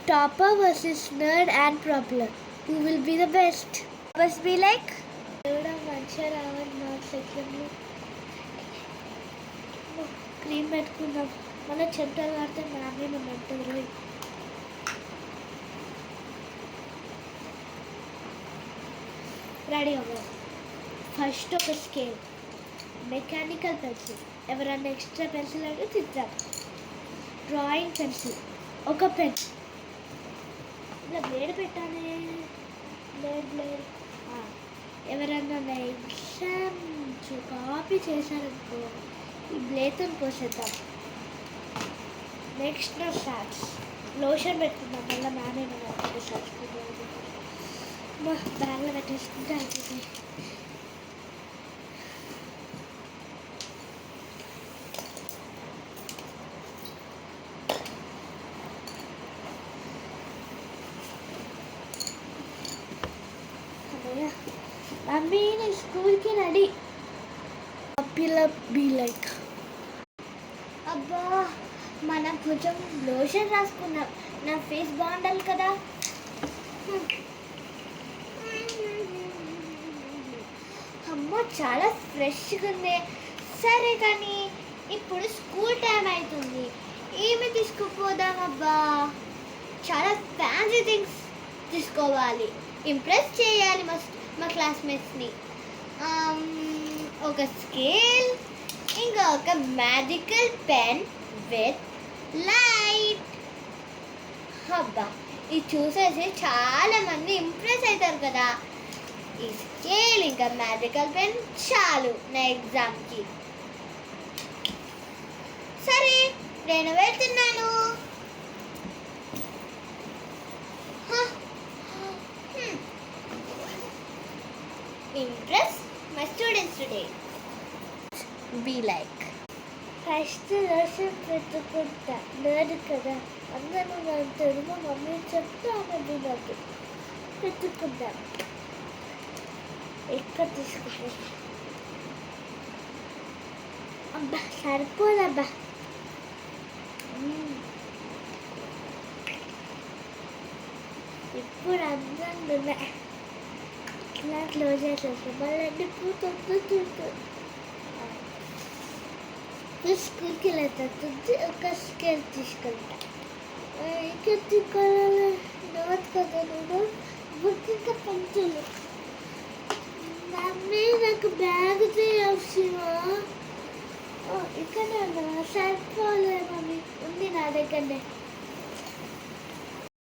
Topper versus nerd and problem. Who will be the best? Must be like మంచిగా రావాలి marks ఎగ్జామ్లో. Cream పెట్టుకుందాం, మళ్ళీ చెమటలు పడితే మ్యామే మనం అంటుంది రోజు. రెడీ అవ్వాలి. ఫస్ట్ ఒక స్కేల్, మెకానికల్ పెన్సిల్, ఎవరన్నా ఎక్స్ట్రా పెన్సిల్ అంటే తిద్దాం. డ్రాయింగ్ పెన్సిల్, ఒక పెన్, ఇలా బ్లేడ్ పెట్టాలి. బ్లేడ్ ఎవరన్నా నా ఎగ్జామ్ కాపీ చేశారనుకో ఈ బ్లేడ్తో పోసేద్దాం. నెక్స్ట్ నా షార్ట్స్, లోషన్ పెట్టుకుందాం, మళ్ళీ మ్యామే మన షార్ట్స్ మా బ్యాగ్లో పెట్టేసుకుంటే అయిపోతుంది. మమ్మీ నేను స్కూల్కి రెడీ. బీ లైక్ అబ్బా మనం కొంచెం లోషన్ రాసుకున్నాం, నా ఫేస్ బాగుండాలి కదా. అమ్మో చాలా ఫ్రెష్గా ఉంది. సరే కానీ ఇప్పుడు స్కూల్ టైం అవుతుంది, ఏమి తీసుకుపోదామబ్బా? చాలా ఫ్యాన్సీ థింగ్స్ తీసుకోవాలి, ఇంప్రెస్ చేయాలి మా క్లాస్మేట్స్ని. ఒక స్కేల్, ఇంకా ఒక మ్యాజికల్ పెన్ విత్ లైట్. అబ్బా ఇది చూసేసి చాలామంది ఇంప్రెస్ అవుతారు కదా. ఈ స్కేల్ ఇంకా మ్యాజికల్ పెన్ చాలు నా ఎగ్జామ్కి. సరే నేను వెళ్తున్నాను. Impress my students today. Be like. First lotion పెట్టుకుంటా, నర్డ్ కదా అందరూ అంటారు. మా మమ్మీ చెప్తే ఆమె నాకు పెట్టుకుంటా. ఎక్కడ తీసుకుంటా? అబ్బా సరిపోదబ్బా. ఇప్పుడు అందరూ ఇలా క్లోజ్ చేసేస్తాం, మళ్ళీ పూతుంది. స్కూల్కి వెళ్తుంది. ఒక స్కేల్ తీసుకుంటా. ఇంకా తీసుకోవాలి నోట్ కదా, నేను బుక్ ఇంకా పెన్సిల్. మమ్మీ నాకు బ్యాగ్ తీయవచ్చువా? ఇక్కడ సరిపోలే మమ్మీ, ఉంది నా దగ్గరనే.